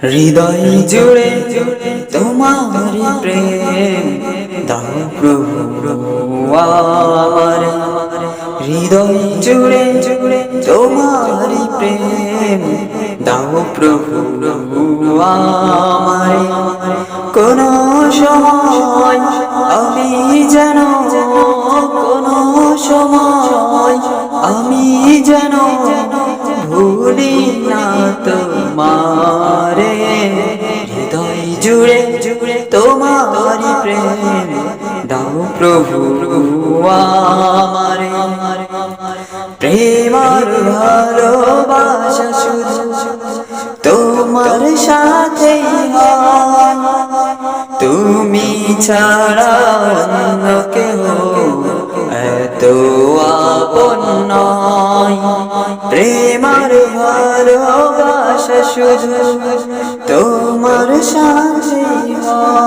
হৃদয় জুড়ে তোমারি প্রেম দাও প্রভু আমারে। হৃদয় জুড়ে তোমারি প্রেম দাও প্রভু আমারে। কোন সময় আমি যেন, কোন সময় আমি যেন ভুলি না তোমারে। হৃদয় জুড়ে তোমারি প্রেম দাও প্রভু আমারে। প্রেম আর ভালোবাসা শুধু তোমার সাথেই হয়, তুমি ছাড়া অন্য কেউ এত আপন নয়। প্রেম আর ভালোবাসা শুধু তোমার সাথেই হয়।